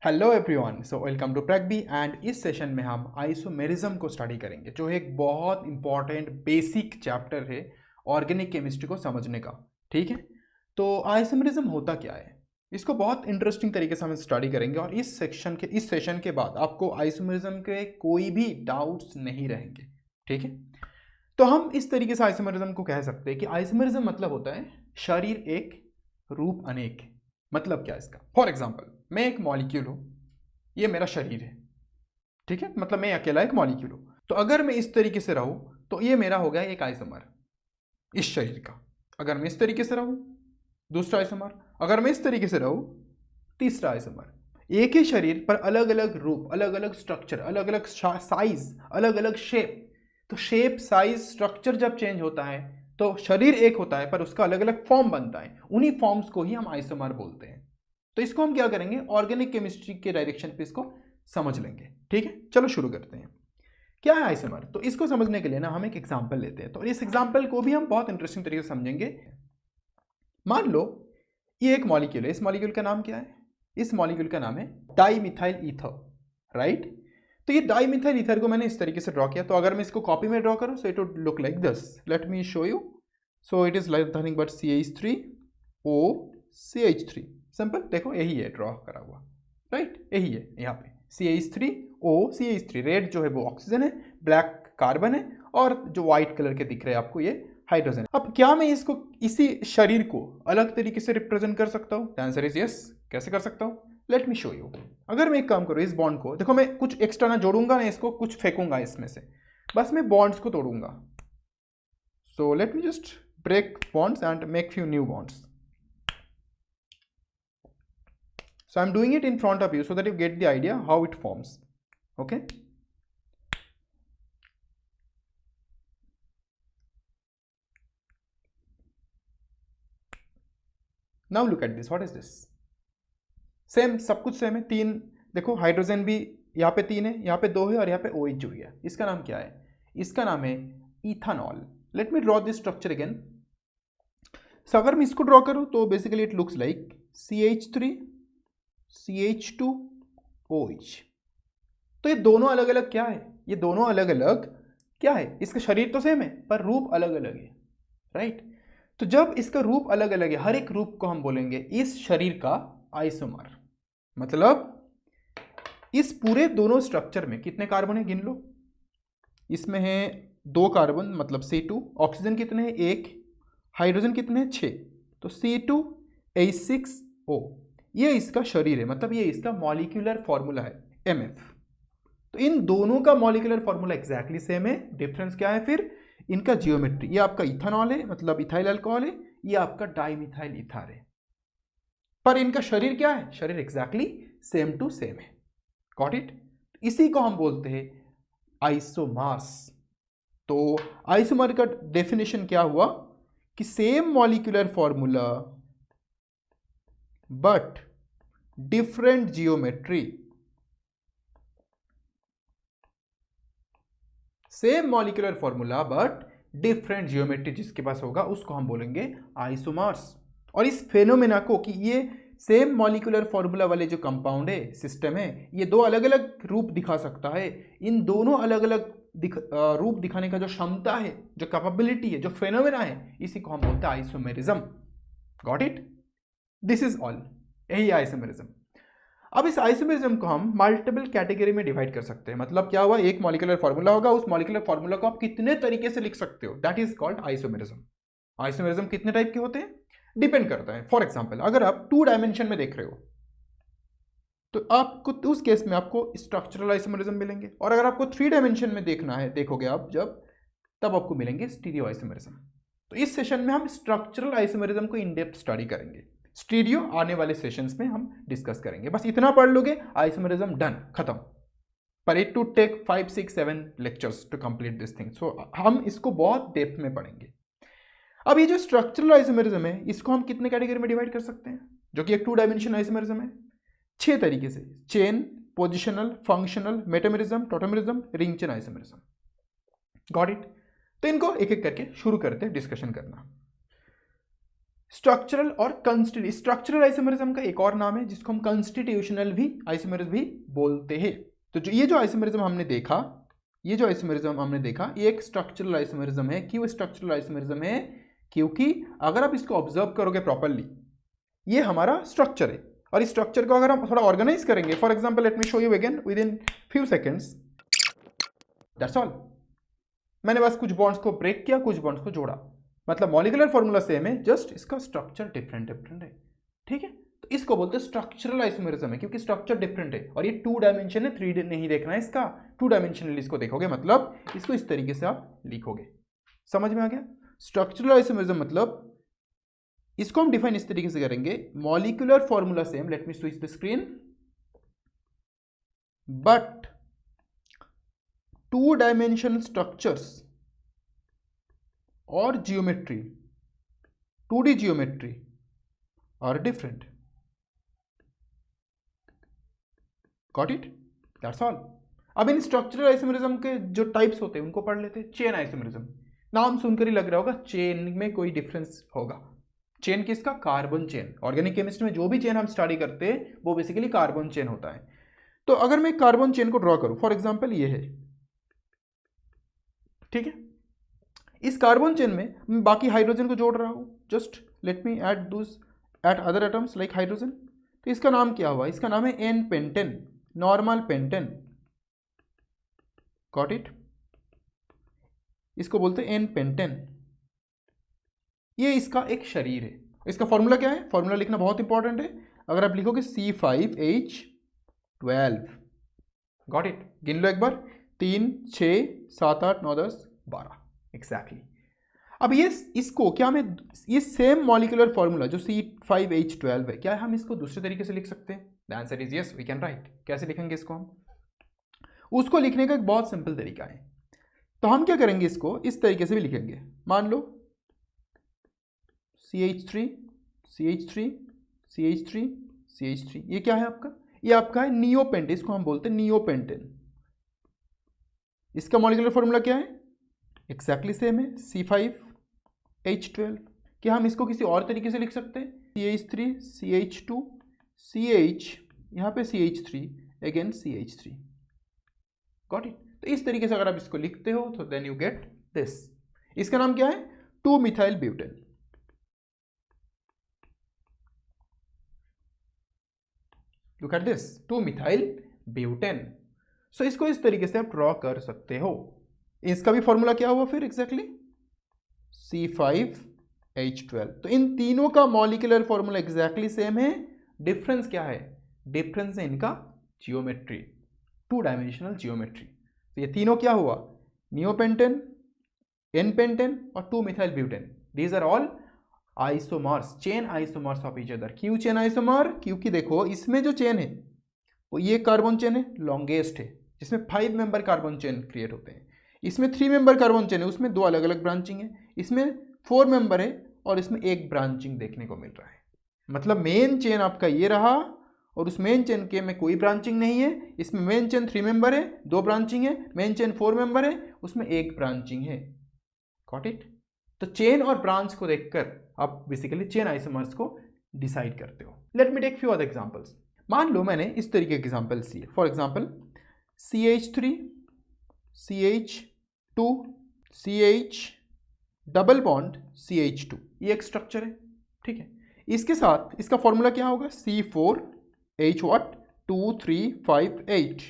Hello everyone, so welcome to प्रैक्बी and इस session में हम आइसोमेरिज्म को स्टडी करेंगे जो एक बहुत इंपॉर्टेंट बेसिक चैप्टर है ऑर्गेनिक केमिस्ट्री को समझने का। ठीक है, तो आइसोमेरिज्म होता क्या है, इसको बहुत इंटरेस्टिंग तरीके से हम स्टडी करेंगे और इस सेशन के बाद आपको आइसोमेरिज्म के कोई भी डाउट्स नहीं रहेंगे। ठीक है, तो हम इस तरीके से आइसोमेरिज्म को कह सकते हैं कि आइसोमेरिज्म मतलब होता है शरीर एक रूप अनेक। मतलब क्या इसका, फॉर एग्जाम्पल मैं एक मॉलिक्यूल हूं, ये मेरा शरीर है। ठीक है, मतलब मैं अकेला एक मॉलिक्यूल हूं, तो अगर मैं इस तरीके से रहूं तो ये मेरा हो गया एक आइसोमर इस शरीर का। अगर मैं इस तरीके से रहूं दूसरा आइसोमर, अगर मैं इस तरीके से रहूं तीसरा आइसोमर। एक ही शरीर पर अलग अलग रूप, अलग अलग स्ट्रक्चर, अलग अलग साइज, अलग अलग शेप। तो शेप, साइज, स्ट्रक्चर जब चेंज होता है तो शरीर एक होता है पर उसका अलग अलग फॉर्म बनता है। उन्हीं फॉर्म्स को ही हम आइसोमर बोलते हैं। तो इसको हम क्या करेंगे, ऑर्गेनिक केमिस्ट्री के डायरेक्शन पे इसको समझ लेंगे। ठीक है, चलो शुरू करते हैं। क्या है आइसोमर, तो इसको समझने के लिए ना हम एक एग्जांपल लेते हैं। तो इस एग्जांपल को भी हम बहुत इंटरेस्टिंग तरीके से समझेंगे। मान लो ये एक मॉलिक्यूल है, इस मॉलिक्यूल का नाम क्या है, इस मॉलिक्यूल का नाम है डाइमिथाइल ईथर। राइट, तो ये डाइमिथाइल ईथर को मैंने इस तरीके से ड्रॉ किया। तो अगर मैं इसको कॉपी में ड्रॉ करूं so it would look like this. Let me show you. So it is like nothing but CH3O CH3। Simple, देखो यही है ड्रॉ करा हुआ। राइट, यही है यहाँ पे CH3O CH3। रेड जो है वो ऑक्सीजन है, ब्लैक कार्बन है, और जो व्हाइट कलर के दिख रहे हैं आपको ये हाइड्रोजन। अब क्या मैं इसको, इसी शरीर को अलग तरीके से रिप्रेजेंट कर सकता हूँ? The answer is yes. कैसे कर सकता हूँ, लेट मी शो यू। अगर मैं एक काम करूँ, इस बॉन्ड को देखो, मैं कुछ एक्स्ट्रा ना जोड़ूंगा ना इसको कुछ फेंकूंगा इसमें से, बस मैं बॉन्ड्स को तोड़ूंगा। So let me just break bonds and make few new bonds. So I'm doing it in front of you so that you get the idea how it forms. Okay. Now look at this. What is this? Same, सब कुछ same है। तीन, देखो hydrogen भी यहाँ पे तीन है, यहाँ पे दो है, और यहाँ पे OH जुड़ गया। इसका नाम क्या है? इसका नाम है ethanol. Let me draw this structure again. So अगर मैं इसको ड्रॉ करूँ तो basically it looks like CH3 CH2 OH। तो ये दोनों अलग अलग क्या है, ये दोनों अलग अलग क्या है, इसका शरीर तो सेम है पर रूप अलग अलग है। राइट, तो जब इसका रूप अलग अलग है, हर एक रूप को हम बोलेंगे इस शरीर का आइसोमर। मतलब इस पूरे दोनों स्ट्रक्चर में कितने कार्बन है गिन लो। इसमें है 2 कार्बन मतलब C2, ऑक्सीजन कितने हैं 1, हाइड्रोजन कितने हैं 6, तो C2H6O। ये इसका शरीर है, मतलब ये इसका मॉलिक्यूलर फॉर्मूला है MF। तो इन दोनों का मॉलिक्यूलर फॉर्मूला एग्जैक्टली सेम है। डिफरेंस क्या है फिर, इनका जियोमेट्री। ये आपका इथानॉल है मतलब इथाइल अल्कोहल है, ये आपका डाइमिथाइल ईथर है, पर इनका शरीर क्या है, शरीर एग्जैक्टली सेम टू सेम है। Got it? इसी को हम बोलते हैं आइसोमर्स। तो आइसोमर का डेफिनेशन क्या हुआ कि same molecular formula but different geometry. Same molecular formula but different geometry जिसके पास होगा उसको हम बोलेंगे आइसोमर्स। और इस फेनोमेना को, कि ये सेम मॉलिक्यूलर फॉर्मूला वाले जो कंपाउंड है, सिस्टम है, ये दो अलग अलग रूप दिखा सकता है। इन दोनों अलग अलग रूप दिखाने का जो क्षमता है, जो कैपेबिलिटी है, जो फेनोमेना है, इसी को हम बोलते हैं isomerism. Got it? This is all, यही आइसोमेरिज्म। अब इस आइसोमेरिज्म को हम मल्टीपल कैटेगरी में डिवाइड कर सकते हैं। मतलब क्या हुआ, एक मॉलिक्यूलर फॉर्मूला होगा, उस मॉलिक्यूलर फॉर्मूला को आप कितने तरीके से लिख सकते हो, that is called isomerism. Isomerism कितने टाइप के होते हैं, डिपेंड करता है। फॉर एग्जांपल अगर आप 2 डायमेंशन में देख रहे हो तो आपको उस केस में आपको स्ट्रक्चरल आइसोमेरिज्म मिलेंगे, और अगर आपको 3 डायमेंशन में देखना है, देखोगे आप जब, तब आपको मिलेंगे स्टीरियो आइसोमेरिज्म। तो इस सेशन में हम स्ट्रक्चरल आइसोमेरिज्म को इन डेप्थ स्टडी करेंगे। स्टीरियो आने वाले सेशंस में हम डिस्कस करेंगे। बस इतना पढ़ लोगे, आइसोमेरिज्म डन, खत्म। पर it to take 5, 6, 7 lectures to complete this thing. So हम इसको बहुत डेप्थ में पढ़ेंगे। अब ये जो स्ट्रक्चरल आइसोमेरिज्म है, इसको हम कितने कैटेगरी में डिवाइड कर सकते हैं, जो कि एक 2 डायमेंशन आइसोमेरिज्म है? 6 तरीके से। Chain, positional, functional, metamerism, tautomerism, ring chain isomerism. Got it? तो इनको एक एक करके शुरू करते हैं डिस्कशन करना। स्ट्रक्चरल और स्ट्रक्चरल आइसोमेरिज्म का एक और नाम है जिसको हम कंस्टिट्यूशनल भी आइसोमेरिज्म भी बोलते हैं। तो जो ये जो आइसोमेरिज्म हमने देखा, ये एक स्ट्रक्चरल आइसोमेरिज्म है। क्यों स्ट्रक्चरल आइसोमेरिज्म है? क्योंकि अगर आप इसको ऑब्जर्व करोगे प्रॉपरली, ये हमारा स्ट्रक्चर है और इस स्ट्रक्चर को अगर हम थोड़ा ऑर्गेनाइज करेंगे, for example let me show you again with in few seconds, that's all. मैंने बस कुछ बॉन्ड्स को ब्रेक किया, कुछ बॉन्ड्स को जोड़ा, मतलब मॉलिक्यूलर फॉर्मूला सेम है, जस्ट इसका स्ट्रक्चर डिफरेंट है। ठीक है, तो इसको बोलते हैं स्ट्रक्चरल आइसोमेरिज्म है, क्योंकि स्ट्रक्चर डिफरेंट है और ये 2 डायमेंशन है, 3 नहीं देखना है इसका, 2 डायमेंशनल इसको देखोगे, मतलब इसको इस तरीके से आप लिखोगे। समझ में आ गया? स्ट्रक्चरल आइसोमेरिज्म मतलब इसको हम डिफाइन इस तरीके से करेंगे, molecular formula same, let me switch the screen, but 2 dimensional structures और geometry, 2D geometry are different. Got it? That's all. अब इन स्ट्रक्चरल आइसोमेरिज्म के जो टाइप्स होते हैं उनको पढ़ लेते हैं। चेन आइसोमेरिज्म, नाम सुनकर ही लग रहा होगा चेन में कोई डिफरेंस होगा। चेन किसका? Carbon chain. ऑर्गेनिक केमिस्ट्री में जो भी चेन हम स्टडी करते हैं वो बेसिकली कार्बन चेन होता है। तो अगर मैं कार्बन चेन को ड्रॉ करूं, फॉर एग्जांपल ये है, ठीक है, इस कार्बन चेन में मैं बाकी हाइड्रोजन को जोड़ रहा हूं, just let me add other atoms like hydrogen. तो इसका नाम क्या हुआ? इसका नाम है n pentane, normal pentane. Got it? इसको बोलते हैं एन पेंटेन। ये इसका एक शरीर है। इसका फॉर्मूला क्या है? फॉर्मूला लिखना बहुत इंपॉर्टेंट है। अगर आप लिखोगे C5H12, गॉट इट? गिन लो एक बार, 3 6 7 8 9 10 12 एग्जैक्टली। अब ये इसको क्या मैं ये सेम मॉलिक्यूलर फॉर्मूला जो C5H12 है, क्या हम इसको दूसरे तरीके से लिख सकते हैं? The answer is yes, we can write. कैसे लिखेंगे इसको हम? उसको लिखने का एक बहुत सिंपल तरीका है। तो हम क्या करेंगे, इसको इस तरीके से भी लिखेंगे। मान लो CH3 CH3 CH3 CH3, ये क्या है आपका? ये आपका है नियोपेंटेन। इसको हम बोलते हैं नियोपेंटेन। इसका मॉलिक्यूलर फॉर्मूला क्या है? एक्जैक्टली सेम है, C5H12। क्या हम इसको किसी और तरीके से लिख सकते हैं? CH3 CH2 CH, यहाँ पे CH3 again CH3। Got it? तो इस तरीके से अगर आप इसको लिखते हो तो देन यू गेट दिस। इसका नाम क्या है? 2 methyl butane. Look at this, 2 methyl butane. So इसको इस तरीके से आप ड्रॉ कर सकते हो। इसका भी फॉर्मूला क्या हुआ फिर एग्जैक्टली? C5H12। तो इन तीनों का मॉलिक्यूलर फॉर्मूला एग्जैक्टली सेम है। डिफरेंस क्या है? डिफरेंस है इनका जियोमेट्री, 2 डायमेंशनल जियोमेट्री। तो ये तीनों क्या हुआ? नियोपेंटेन, एन पेंटेन और 2 methyl butane. These are all isomers, chain isomers of each other. क्यों चेन आइसोमर? क्योंकि देखो इसमें जो चेन है वो ये कार्बन चेन है, लॉन्गेस्ट है, जिसमें 5 मेंबर कार्बन चेन क्रिएट होते हैं। इसमें 3 मेंबर कार्बन चेन है, उसमें 2 अलग अलग ब्रांचिंग है। इसमें 4 मेंबर है और इसमें 1 ब्रांचिंग देखने को मिल रहा है। मतलब मेन चेन आपका ये रहा और उस मेन चेन के में कोई ब्रांचिंग नहीं है। इसमें मेन चेन 3 मेंबर है, 2 ब्रांचिंग है। मेन चेन 4 मेंबर है, उसमें 1 ब्रांचिंग है। Got it? तो चेन और ब्रांच को देखकर आप बेसिकली चेन आइसोमर्स को डिसाइड करते हो। Let me take few other examples. मान लो मैंने इस तरीके के एग्जांपल्स लिए, for example CH3 CH2 CH double bond CH2, ये एक स्ट्रक्चर है, ठीक है। इसके साथ इसका फॉर्मूला क्या होगा? C4H2 3 5 8,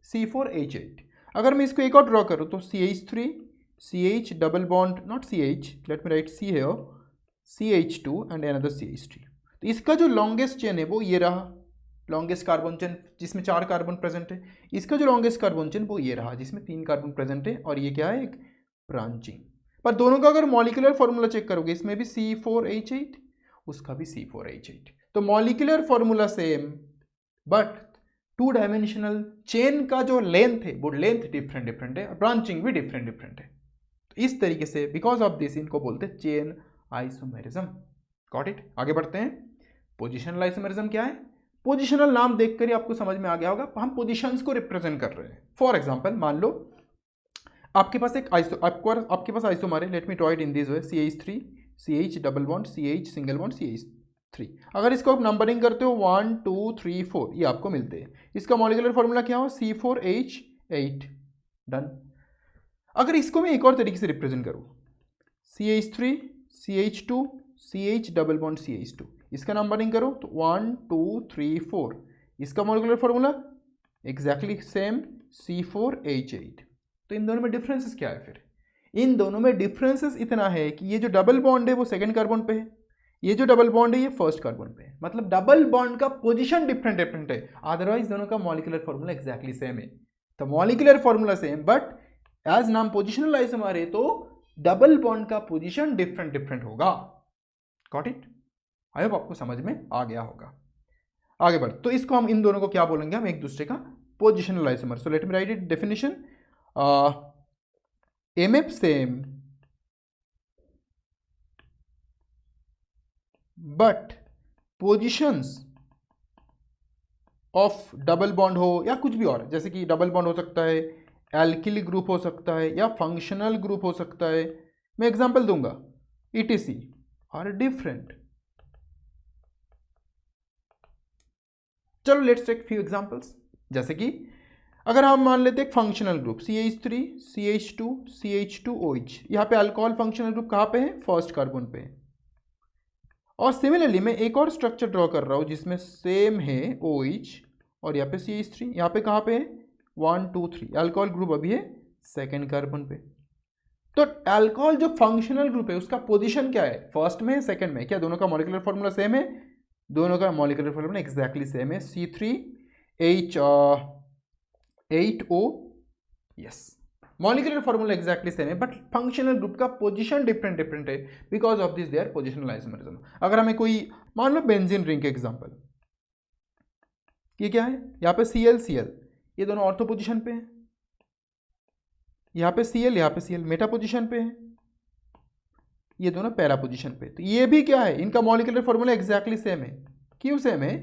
C4H8। अगर मैं इसको एक और ड्रॉ करूँ तो CH3 CH double bond, not CH, let me right C है, CH2 एंड अनदर CH3। तो इसका जो लॉन्गेस्ट चेन है वो ये रहा, लॉन्गेस्ट कार्बन चेन जिसमें 4 कार्बन प्रेजेंट है। इसका जो लॉन्गेस्ट कार्बन चेन वो ये रहा जिसमें 3 कार्बन प्रेजेंट है और ये क्या है? एक ब्रांचिंग। पर दोनों का अगर मॉलिक्यूलर फॉर्मूला चेक करोगे, इसमें भी C4H8, उसका भी C4H8। तो molecular formula same but 2 dimensional chain का जो लेंथ है वो लेंथ डिफरेंट है, ब्रांचिंग भी डिफरेंट है। तो इस तरीके से बिकॉज ऑफ दिस इनको बोलते हैं चेन आइसोमेरिज्म। Got it? आगे बढ़ते हैं। पोजिशनल आइसोमेरिज्म क्या है? पोजिशनल नाम देखकर ही आपको समझ में आ गया होगा, हम पोजिशंस को रिप्रेजेंट कर रहे हैं। फॉर एग्जांपल मान लो आपके पास एक आपके पास आइसोमर है, late me draw it in this way, CH3 CH double bond CH single bond CH3। अगर इसको आप नंबरिंग करते हो 1 2 3 4 ये आपको मिलते हैं। इसका मॉलिक्यूलर फॉर्मूला क्या हो C4H8। डन। अगर इसको मैं एक और तरीके से रिप्रेजेंट करूँ CH3 CH2 CH double bond CH2, इसका नंबरिंग करो तो 1 2 3 4। इसका molecular formula exactly same C4H8। तो इन दोनों में डिफरेंसेस क्या है फिर? इन दोनों में डिफरेंसेस इतना है कि ये जो डबल बॉन्ड है वो सेकंड कार्बन पे है, ये जो डबल बॉन्ड है ये फर्स्ट कार्बन पे है। मतलब डबल बॉन्ड का पोजीशन डिफरेंट डिफरेंट है, अदरवाइज दोनों का मॉलिक्यूलर फॉर्मूला एग्जैक्टली सेम है। तो molecular formula same but as नाम पोजिशनल आइसोमर है तो डबल बॉन्ड का पोजीशन डिफरेंट डिफरेंट होगा। Got it? आई होप आपको समझ में आ गया होगा। आगे बढ़, तो इसको हम इन दोनों को क्या बोलेंगे? हम एक दूसरे का positional isomer. So let me right it definition. MF same but positions of double bond हो या कुछ भी और, जैसे कि डबल बॉन्ड हो सकता है, एल्किल ग्रुप हो सकता है या फंक्शनल ग्रुप हो सकता है। मैं एग्जांपल दूंगा, ETC आर डिफरेंट। चलो लेट्स टेक फ्यू एग्जांपल्स। जैसे कि अगर हम मान लेते हैं एक functional group CH3 CH2 CH2OH, यहाँ पे अल्कोहल फंक्शनल ग्रुप कहाँ पे है? फर्स्ट कार्बन पे है। और सिमिलरली मैं एक और स्ट्रक्चर ड्रॉ कर रहा हूँ जिसमें सेम है OH और यहाँ पे CH3, यहाँ पे कहाँ पे है? 1 2 3, अल्कोहल ग्रुप अभी है सेकेंड कार्बन पे। तो अल्कोहल जो फंक्शनल ग्रुप है उसका पोजीशन क्या है? फर्स्ट में है सेकेंड में? क्या दोनों का मॉलिक्यूलर फॉर्मूला सेम है? दोनों का मॉलिक्यूलर फॉर्मूला एग्जैक्टली सेम है, C3H8O। Yes, molecular formula exactly same है बट फंक्शनल ग्रुप का पोजीशन डिफरेंट डिफरेंट है, because of this there positional isomerism. अगर हमें कोई मान लो बेंजीन रिंग एग्जांपल, ये क्या है? यहाँ पे Cl ये दोनों ऑर्थो पोजीशन पे है, यहाँ पे Cl मेटा पोजीशन पे है, ये दोनों पैरा पोजीशन पे। तो ये भी क्या है? इनका मॉलिक्यूलर फॉर्मूला एग्जैक्टली सेम है। क्यों सेम है?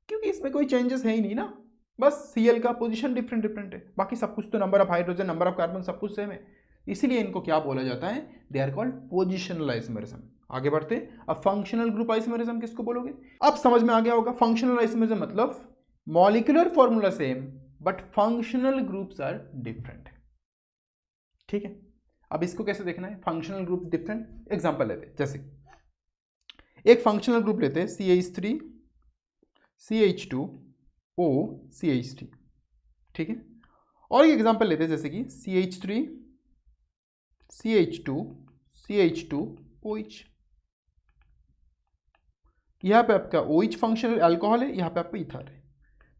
क्योंकि इसमें कोई चेंजेस है ही नहीं ना, बस Cl का पोजीशन डिफरेंट डिफरेंट है, बाकी सब कुछ तो number of hydrogen number of carbon सब कुछ सेम है। इसीलिए इनको क्या बोला जाता है? They are called positional isomerism. आगे बढ़ते, अब फंक्शनल ग्रुप आइसोमरिज्म किसको बोलोगे? अब समझ में आ गया होगा। फंक्शनल आइसोमरिज्म मतलब molecular formula same but functional groups are different. ठीक है, अब इसको कैसे देखना है? फंक्शनल ग्रुप डिफरेंट एग्जांपल लेते हैं। जैसे एक फंक्शनल ग्रुप लेते हैं CH3 CH2O CH3, ठीक है। और एक एग्जांपल लेते हैं जैसे कि CH3 CH2 CH2OH। यहाँ पे आपका OH फंक्शनल अल्कोहल है, यहाँ पे आपका इथर है।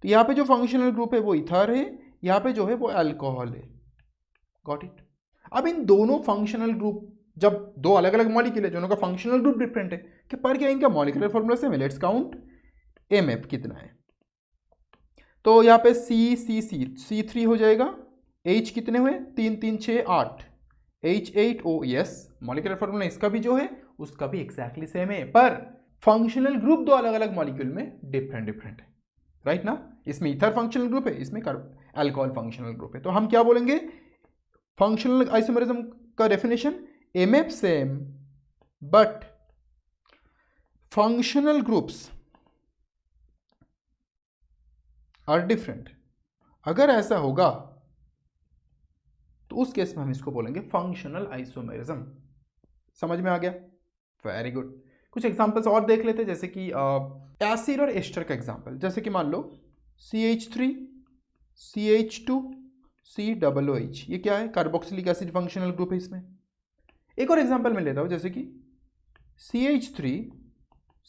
तो यहाँ पे जो फंक्शनल ग्रुप है वो इथर है, यहाँ पे जो है वो अल्कोहल है। Got it? अब इन दोनों फंक्शनल ग्रुप, जब दो अलग अलग मॉलिक्यूल है, दोनों का फंक्शनल ग्रुप डिफरेंट है, कि पर क्या इनका मॉलिक्यूलर फॉर्मूला सेम है? लेट्स काउंट MF कितना है। तो यहाँ पे C3 हो जाएगा, H कितने हुए? 3 3 6 8, H8O। यस, मॉलिक्यूलर फॉर्मूला इसका भी जो है उसका भी एग्जैक्टली सेम है, पर फंक्शनल ग्रुप दो अलग अलग मॉलिक्यूल में डिफरेंट डिफरेंट है, राइट ना? इसमें इथर फंक्शनल ग्रुप है, इसमें अल्कोहल फंक्शनल ग्रुप है। तो हम क्या बोलेंगे फंक्शनल आइसोमरिज्म का definition? MF same but functional groups are different. अगर ऐसा होगा तो उस केस में हम इसको बोलेंगे फंक्शनल आइसोमेरिज्म। समझ में आ गया? Very good. कुछ एग्जांपल्स और देख लेते हैं, जैसे कि एसिड और एस्टर का एग्जांपल। जैसे कि मान लो CH3 CH2 COOH, ये क्या है? कार्बोक्सिलिक एसिड फंक्शनल ग्रुप है इसमें। एक और एग्जांपल मैं लेता हूं, जैसे कि CH3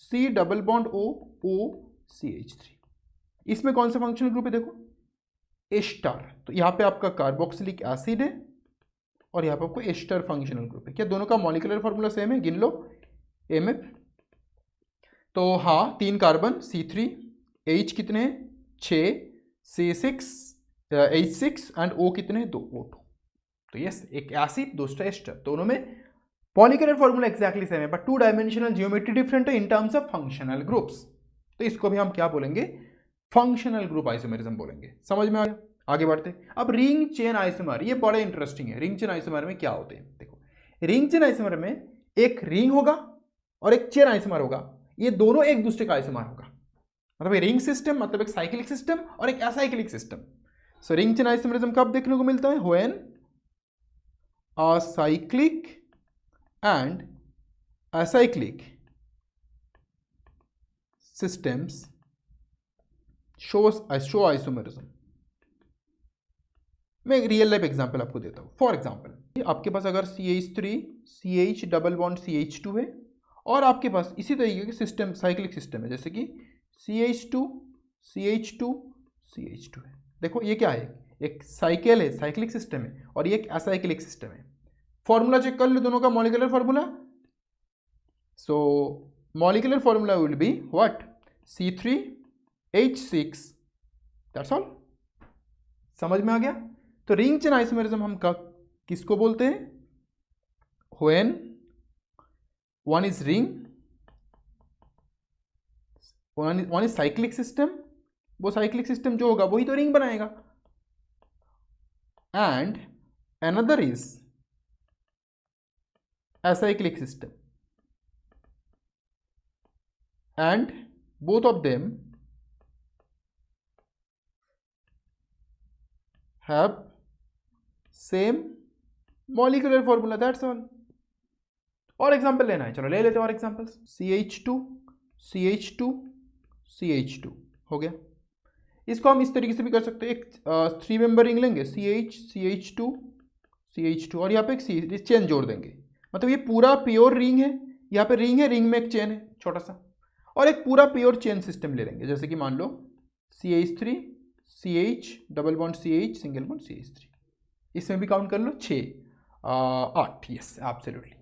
C double bond O OCH3, इसमें कौन सा फंक्शनल ग्रुप है? देखो एस्टर। तो यहाँ पे आपका कार्बोक्सिलिक एसिड है और यहाँ पे आपको एस्टर फंक्शनल ग्रुप है। क्या दोनों का मॉलिक्यूलर फॉर्मूला सेम है? गिन लो MF। तो हाँ, 3 कार्बन C3, H कितने हैं? 6, C6 H6 एंड O कितने हैं? 2 O2। तो यस, एक एसिड दूसरा एस्टर, दोनों में मॉलिक्यूलर फॉर्मूला एक्जैक्टली सेम है बट 2 डायमेंशनल जियोमेट्री डिफरेंट है in terms of functional groups. तो इसको भी हम क्या बोलेंगे? फंक्शनल ग्रुप आइसोमेरिज्म बोलेंगे। समझ में आ गया? आगे बढ़ते। अब रिंग चेन आइसोमर, ये बड़े इंटरेस्टिंग है। रिंग चेन आइसोमर में क्या होते हैं? देखो, रिंग चेन आइसोमर में एक रिंग होगा और एक चेन आइसोमर होगा, ये दोनों एक दूसरे का आइसोमर होगा। मतलब ये रिंग सिस्टम मतलब एक साइक्लिक सिस्टम और एक असाइक्लिक सिस्टम। सो रिंग चेन आइसोमरिज्म कब देखने को मिलता है? When acyclic and acyclic systems show isomerism। मैं एक रियल लाइफ एग्जांपल आपको देता हूँ। फॉर एग्जांपल आपके पास अगर CH3 CH double bond CH2 है और आपके पास इसी तरीके के सिस्टम साइक्लिक सिस्टम है, जैसे कि CH2 CH2 CH2 है। देखो ये क्या है, एक साइकिल है, साइक्लिक सिस्टम है, और ये एक असाइक्लिक सिस्टम है। फॉर्मूला चेक कर लो दोनों का, molecular formula. So molecular formula will be what? C3H6, that's all। समझ में आ गया? तो रिंग चेन आइसोमेरिज्म हम किसको बोलते हैं? When one is ring, one is cyclic system, वो साइक्लिक सिस्टम जो होगा वही तो रिंग बनाएगा, and another is acyclic system, and both of them have same molecular formula, that's all। और एग्जांपल लेना है, चलो ले लेते हैं और एग्जांपल्स। CH2 CH2 CH2 हो गया। इसको हम इस तरीके से भी कर सकते हैं, एक 3 मेंबर रिंग लेंगे CH2 CH2 और यहाँ पे एक चेन जोड़ देंगे। मतलब ये पूरा प्योर रिंग है, यहाँ पे रिंग है, रिंग में एक चेन है छोटा सा, और एक पूरा प्योर चेन सिस्टम ले लेंगे, जैसे कि मान लो CH3 CH double bond CH single bond CH3, इसमें भी काउंट कर लो 6 8, yes absolutely.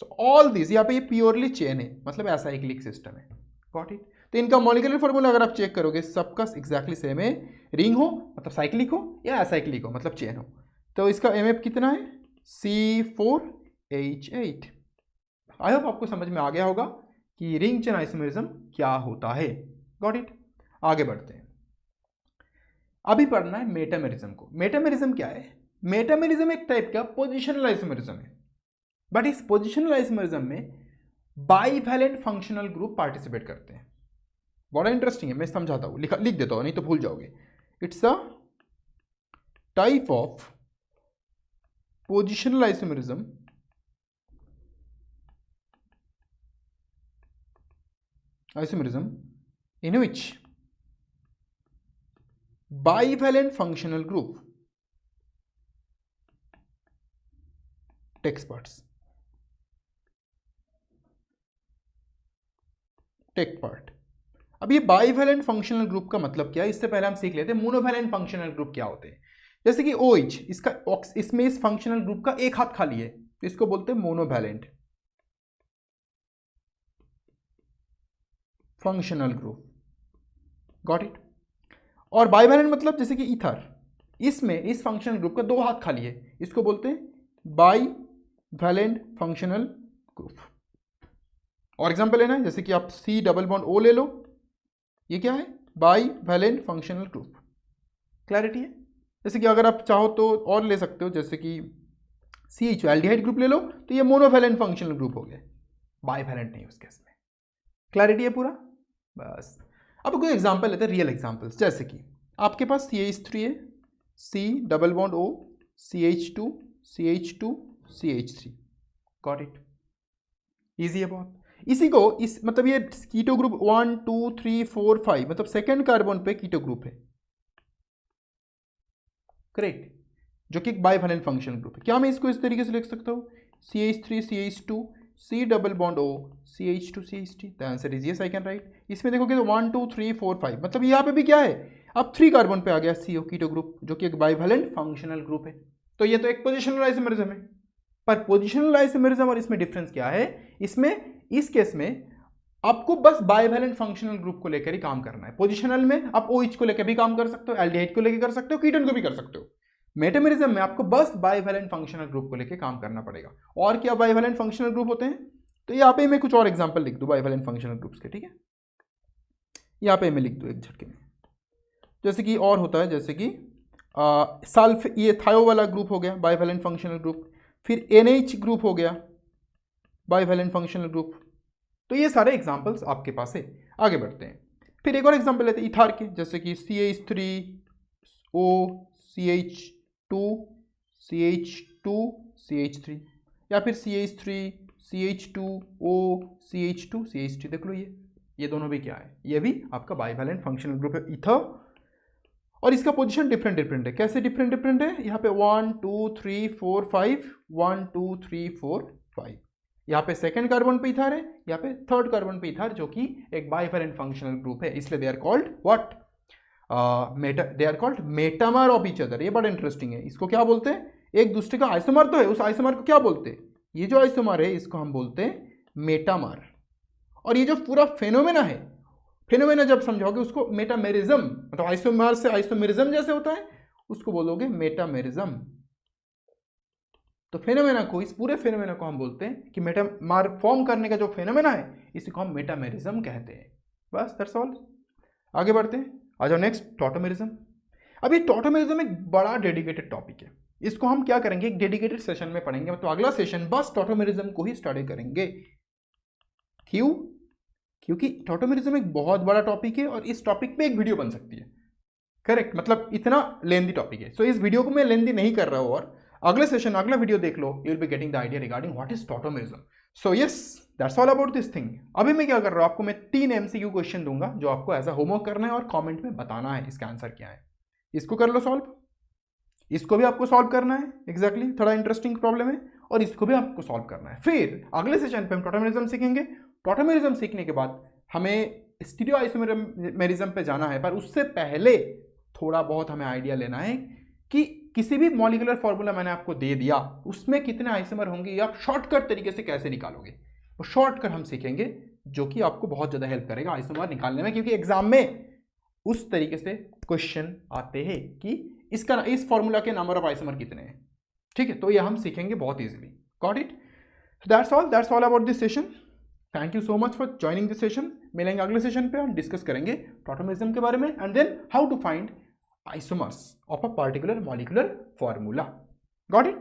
So all this, यहाँ पे ये प्योरली चेन है, मतलब एसाइक्लिक सिस्टम है। Got it? तो इनका मॉलिक्यूलर फॉर्मूला अगर आप चेक करोगे सबका एग्जैक्टली सेम है, रिंग हो मतलब साइक्लिक हो या एसाइक्लिक हो मतलब चेन हो। तो इसका MF कितना है? C4H8। आई होप आपको समझ में आ गया होगा कि रिंग चेन आइसोमेरिज्म क्या होता है। Got it? आगे बढ़ते हैं। अभी पढ़ना है मेटामेरिज्म को। मेटामेरिज्म क्या है? मेटामेरिज्म एक टाइप का पोजिशनल आइसोमेरिज्म है, बट इस पोजिशनल आइसोमेरिज्म में बाइवैलेंट फंक्शनल ग्रुप पार्टिसिपेट करते हैं। बड़ा इंटरेस्टिंग है, मैं समझाता हूँ, लिख देता हूँ नहीं तो भूल जाओगे। It's a type of positional isomerism in which bivalent functional group takes part। अब ये बाइवैलेंट फंक्शनल ग्रुप का मतलब क्या है, इससे पहले हम सीख लेते हैं मोनोवैलेंट फंक्शनल ग्रुप क्या होते हैं। जैसे कि OH, इसमें इस फंक्शनल ग्रुप का एक हाथ खाली है, तो इसको बोलते हैं monovalent functional group. Got it? और बाइवैलेंट मतलब जैसे कि ईथर, इसमें इस फंक्शनल ग्रुप का 2 हाथ खाली है, इसको बोलते हैं बाइवैलेंट फंक्शनल ग्रुप। और एग्जांपल लेना है, जैसे कि आप C डबल बॉन्ड O ले लो, ये क्या है? Bivalent functional group. क्लैरिटी है? जैसे कि अगर आप चाहो तो और ले सकते हो, जैसे कि CH एल्डिहाइड ग्रुप ले लो, तो ये मोनोवैलेंट फंक्शनल ग्रुप हो गया, बाइवैलेंट नहीं उस केस में। क्लैरिटी है पूरा? बस अब कोई एग्जांपल लेते हैं, रियल एग्जांपल्स। जैसे कि आपके पास CH3 है, C double bond O CH2 CH2 CH3। Got it? Easy है बहुत। इसी को इस मतलब ये कीटो ग्रुप 1 2 3 4 5 मतलब सेकेंड कार्बन पे कीटो ग्रुप है, करेक्ट, जो कि एक बाइवैलेंट फंक्शनल ग्रुप है। क्या मैं इसको इस तरीके से लिख सकता हूँ? CH3 CH2 C double bond O CH2 CH3। The answer is yes, I can write. इसमें देखोगे तो 1 2 3 4 5 मतलब यहाँ पे भी क्या है, अब 3 कार्बन पे आ गया CO कीटो ग्रुप, जो कि एक बाइवैलेंट फंक्शनल ग्रुप है। तो ये तो एक पोजिशनल आइसोमेरिज्म है, पर पोजिशनल आइसोमेरिज्म और इसमें डिफरेंस क्या है? इसमें इस केस में आपको बस बाइवैलेंट फंक्शनल ग्रुप को लेकर ही काम करना है। पोजिशनल में आप OH को लेकर भी काम कर सकते हो, एल्डिहाइड को लेकर कर सकते हो, कीटोन को भी कर सकते हो। मेटामेरिज्म में आपको बस बाइवैलेंट फंक्शनल ग्रुप को लेकर काम करना पड़ेगा। और क्या बाइवैलेंट फंक्शनल ग्रुप होते हैं? तो यहाँ पे मैं कुछ और एग्जांपल लिख दूँ बाइवैलेंट फंक्शनल ग्रुप्स के, ठीक है? यहाँ पे मैं लिख दूँ एक झटके में, जैसे कि और होता है, जैसे कि ये थायो वाला ग्रुप हो गया बाइवैलेंट फंक्शनल ग्रुप, फिर NH ग्रुप हो गया, बाइवैलेंट फंक्शनल ग्रुप। तो ये सारे एग्जांपल्स आपके पास है। आगे बढ़ते हैं, फिर एक और एग्जांपल लेते हैं इथार के, जैसे कि CH3O CH2 CH2 CH3, या फिर CH3 CH2O CH2 CH3। देख लो ये दोनों भी क्या है, ये भी आपका बाइवैलेंट फंक्शनल ग्रुप है ईथर, और इसका पोजीशन डिफरेंट डिफरेंट है। कैसे डिफरेंट डिफरेंट है, यहाँ पे 1 2 3 4 5, 1 2 3 4 5। यहाँ पे सेकंड कार्बन पे इथार है, यहाँ पे थर्ड कार्बन पे इथार, जो कि एक बाइवैलेंट फंक्शनल ग्रुप है, इसलिए they are called what, they are called metamer of each other. ये बड़ा इंटरेस्टिंग है, इसको क्या बोलते हैं, एक दूसरे का आइसोमर तो है, उस आइसोमर को क्या बोलते हैं, ये जो आइसोमर है इसको हम बोलते हैं मेटामर। और ये जो पूरा फेनोमेना है, फेनोमेना जब समझोगे उसको मेटामेरिज्म, मतलब आइसोमर से आइसोमेरिज्म जैसे होता है उसको बोलोगे मेटामेरिज्म। तो फेनोमेना को, इस पूरे फेनोमेना को हम बोलते हैं कि मेटामर फॉर्म करने का जो फेनोमेना है इसी को हम मेटामेरिज्म कहते हैं। बस दैट्स ऑल। आगे बढ़ते हैं, आ जाओ नेक्स्ट, टॉटोमेरिज्म। अब ये टॉटोमेरिज्म एक बड़ा डेडिकेटेड टॉपिक है, इसको हम क्या करेंगे, एक डेडिकेटेड सेशन में पढ़ेंगे, मतलब अगला सेशन बस टॉटोमेरिज्म को ही स्टडी करेंगे। क्यों, क्योंकि टॉटोमेरिज्म एक बहुत बड़ा टॉपिक है और इस टॉपिक पे एक वीडियो बन सकती है। करेक्ट, मतलब इतना लेंदी टॉपिक है, सो इस वीडियो को मैं लेंदी नहीं कर रहा हूँ, और अगले सेशन, अगला वीडियो देख लो, you will be getting the idea regarding what is tautomerism. So yes, that's all about this thing. अभी मैं क्या कर रहा हूँ, आपको मैं 3 MCQ क्वेश्चन दूंगा जो आपको एज अ होमवर्क करना है और कॉमेंट में बताना है इसका आंसर क्या है। इसको कर लो सॉल्व, इसको भी आपको सॉल्व करना है, एग्जैक्टली थोड़ा इंटरेस्टिंग प्रॉब्लम है, और इसको भी आपको सॉल्व करना है। फिर अगले सेशन पे हम टॉटोमेरिज्म सीखेंगे। टॉटोमेरिज्म सीखने के बाद हमें स्टीरियो आइसोमेरिज्म पे जाना है, पर उससे पहले थोड़ा बहुत हमें आइडिया लेना है कि किसी भी मॉलिक्यूलर फॉर्मूला मैंने आपको दे दिया उसमें कितने आइसोमर होंगे, या आप शॉर्टकट तरीके से कैसे निकालोगे, वो शॉर्टकट हम सीखेंगे, जो कि आपको बहुत ज़्यादा हेल्प करेगा आइसोमर निकालने में, क्योंकि एग्जाम में उस तरीके से क्वेश्चन आते हैं कि इस फॉर्मूला के नंबर ऑफ आइसोमर कितने हैं। ठीक है, तो ये हम सीखेंगे बहुत easily. Got it? That's all about this session. Thank you so much for joining this session. मिलेंगे अगले सेशन पे, हम डिस्कस करेंगे टॉटोमेरिज्म के बारे में, and then how to find isomers of a particular molecular formula. Got it?